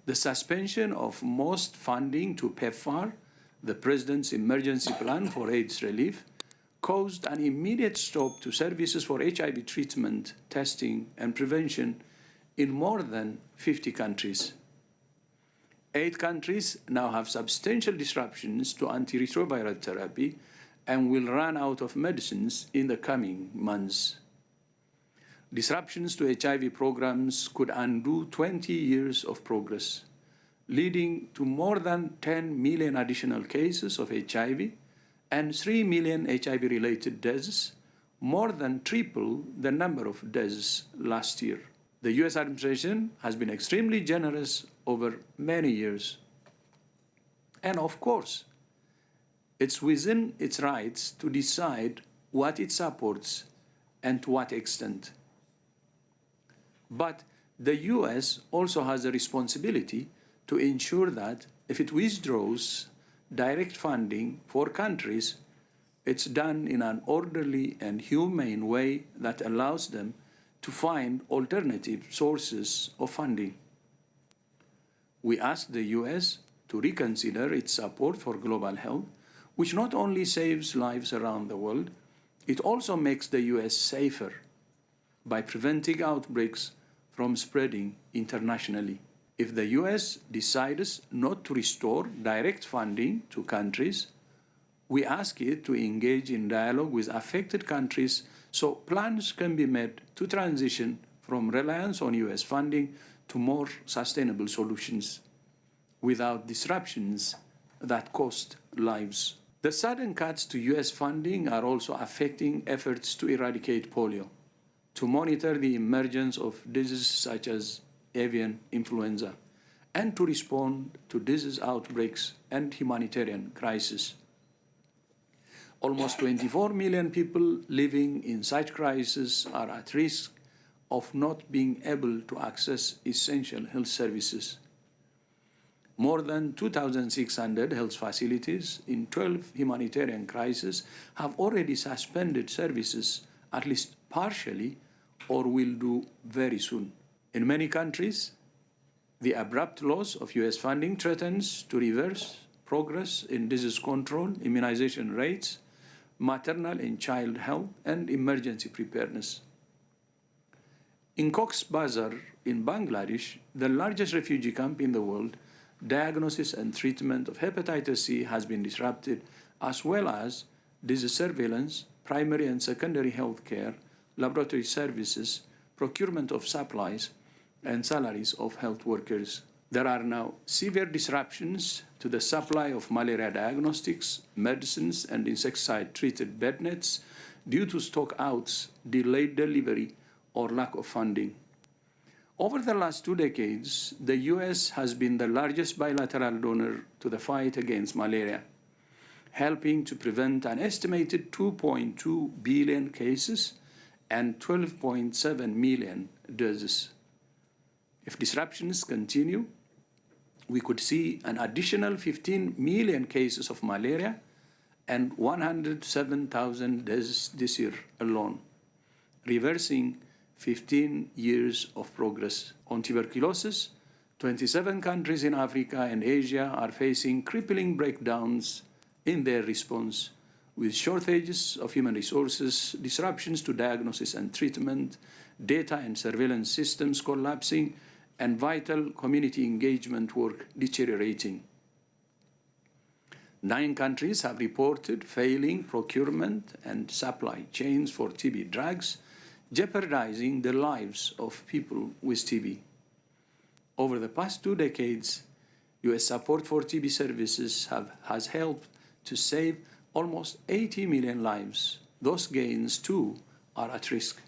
The suspension of most funding to PEPFAR, the President's emergency plan for AIDS relief, caused an immediate stop to services for HIV treatment, testing, and prevention in more than 50 countries. 8 countries now have substantial disruptions to antiretroviral therapy and will run out of medicines in the coming months. Disruptions to HIV programs could undo 20 years of progress, leading to more than 10 million additional cases of HIV and 3 million HIV-related deaths, more than triple the number of deaths last year. The US administration has been extremely generous over many years. And of course, it's within its rights to decide what it supports and to what extent. But the US also has a responsibility to ensure that if it withdraws direct funding for countries, it's done in an orderly and humane way that allows them to find alternative sources of funding. We ask the US to reconsider its support for global health, which not only saves lives around the world, it also makes the US safer by preventing outbreaks from spreading internationally. If the US decides not to restore direct funding to countries, we ask it to engage in dialogue with affected countries so plans can be made to transition from reliance on US funding to more sustainable solutions without disruptions that cost lives. The sudden cuts to US funding are also affecting efforts to eradicate polio, to monitor the emergence of diseases such as avian influenza, and to respond to disease outbreaks and humanitarian crises. Almost 24 million people living in such crises are at risk of not being able to access essential health services. More than 2,600 health facilities in 12 humanitarian crises have already suspended services, at least partially, or will do very soon. In many countries, the abrupt loss of US funding threatens to reverse progress in disease control, immunization rates, maternal and child health, and emergency preparedness. In Cox's Bazar in Bangladesh, the largest refugee camp in the world, diagnosis and treatment of hepatitis C has been disrupted, as well as disease surveillance, primary and secondary health care, laboratory services, procurement of supplies, and salaries of health workers. There are now severe disruptions to the supply of malaria diagnostics, medicines, and insecticide-treated bed nets due to stockouts, delayed delivery, or lack of funding. Over the last 2 decades, the US has been the largest bilateral donor to the fight against malaria, helping to prevent an estimated 2.2 billion cases and 12.7 million deaths. If disruptions continue, we could see an additional 15 million cases of malaria and 107,000 deaths this year alone, reversing 15 years of progress. On tuberculosis, 27 countries in Africa and Asia are facing crippling breakdowns in their response, with shortages of human resources, disruptions to diagnosis and treatment, data and surveillance systems collapsing, and vital community engagement work deteriorating. 9 countries have reported failing procurement and supply chains for TB drugs, jeopardizing the lives of people with TB. Over the past 2 decades, US support for TB services has helped to save almost 80 million lives. Those gains, too, are at risk.